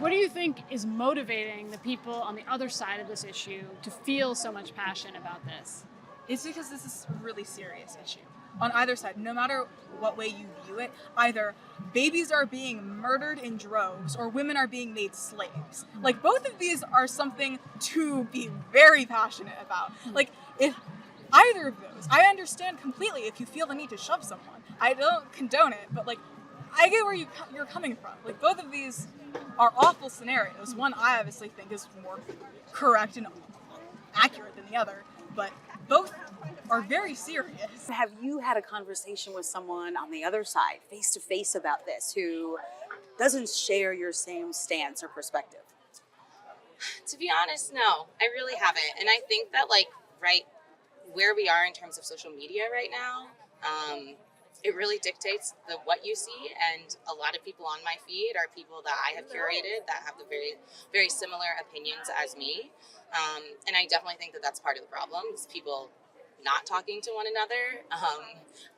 What do you think is motivating the people on the other side of this issue to feel so much passion about this? It's because this is a really serious issue. On either side, no matter what way you view it, either babies are being murdered in droves or women are being made slaves. Like, both of these are something to be very passionate about. Like, if either of those, I understand completely if you feel the need to shove someone. I don't condone it, but like, I get where you're coming from. Like, both of these are awful scenarios. One I obviously think is more correct and accurate than the other, but both are very serious. Have you had a conversation with someone on the other side, face to face, about this, who doesn't share your same stance or perspective? To be honest, no, I really haven't. And I think that, like, right where we are in terms of social media right now, it really dictates what you see. And a lot of people on my feed are people that I have curated that have the very, very similar opinions as me. And I definitely think that that's part of the problem, is people not talking to one another.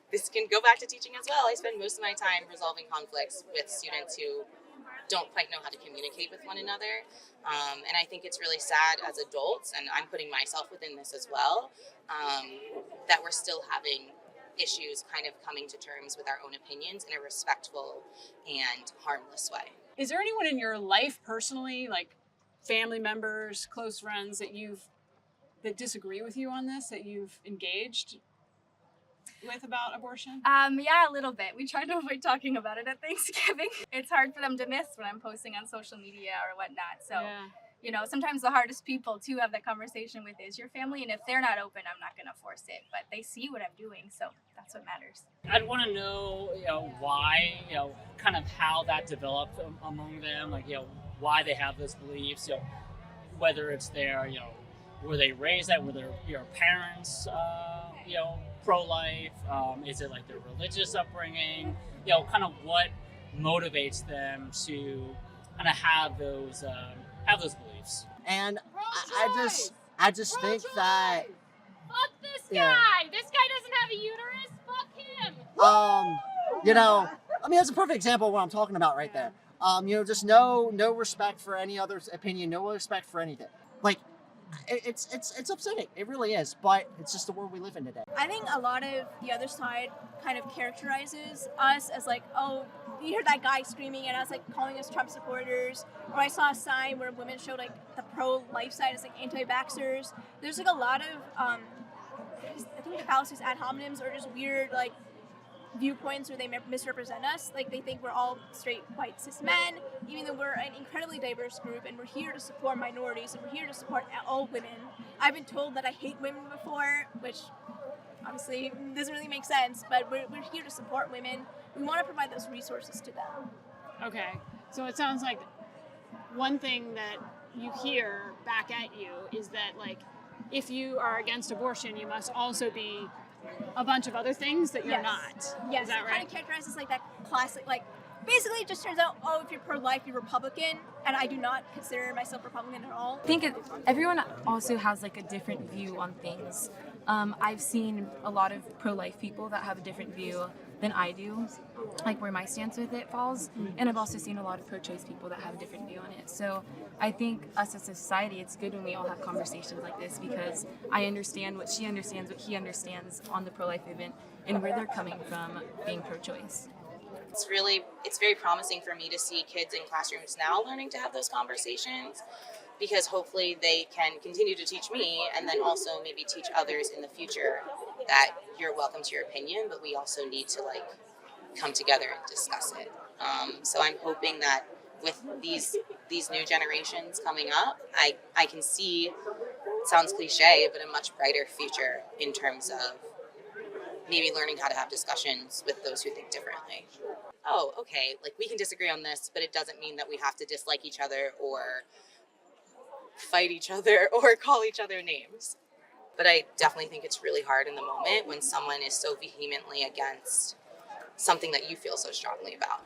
This can go back to teaching as well. I spend most of my time resolving conflicts with students who don't quite know how to communicate with one another. And I think it's really sad as adults, and I'm putting myself within this as well, that we're still having issues kind of coming to terms with our own opinions in a respectful and harmless way. Is there anyone in your life personally, like family members, close friends, that disagree with you on this, that you've engaged with about abortion? Yeah, a little bit. We try to avoid talking about it at Thanksgiving. It's hard for them to miss when I'm posting on social media or whatnot. So, you know, sometimes the hardest people to have that conversation with is your family. And if they're not open, I'm not going to force it. But they see what I'm doing, so that's what matters. I'd want to know, why, kind of how that developed among them, like, why they have those beliefs, whether it's their, were they raised that, were their parents, pro-life? Is it like their religious upbringing? Kind of what motivates them to kind of have those beliefs. And I just think that fuck this guy. This guy doesn't have a uterus. Fuck him. That's a perfect example of what I'm talking about right there. Just no respect for any other's opinion, no respect for anything. Like, it's upsetting. It really is, but it's just the world we live in today. I think a lot of the other side kind of characterizes us as like, oh, you hear that guy screaming at us, like calling us Trump supporters, or I saw a sign where women showed like the pro-life side as like anti-vaxxers. There's like a lot of, I think the fallacies ad hominems or just weird like viewpoints where they misrepresent us. Like, they think we're all straight white cis men, even though we're an incredibly diverse group, and we're here to support minorities, and we're here to support all women. I've been told that I hate women before, which obviously doesn't really make sense, but we're here to support women. We want to provide those resources to them. Okay, so it sounds like one thing that you hear back at you is that, like, if you are against abortion, you must also be a bunch of other things that you're not. Yes, is that it right? kind of characterizes like that classic, like, basically it just turns out, oh, if you're pro-life, you're Republican, and I do not consider myself Republican at all. I think everyone also has like a different view on things. I've seen a lot of pro-life people that have a different view than I do, like where my stance with it falls, and I've also seen a lot of pro-choice people that have a different view on it. So I think us as a society, it's good when we all have conversations like this, because I understand what she understands, what he understands on the pro-life movement, and where they're coming from being pro-choice. It's very promising for me to see kids in classrooms now learning to have those conversations, because hopefully they can continue to teach me, and then also maybe teach others in the future that you're welcome to your opinion, but we also need to like come together and discuss it. So I'm hoping that with these new generations coming up, I can see, it sounds cliche, but a much brighter future in terms of maybe learning how to have discussions with those who think differently. Oh, okay, like we can disagree on this, but it doesn't mean that we have to dislike each other or fight each other or call each other names. But I definitely think it's really hard in the moment when someone is so vehemently against something that you feel so strongly about.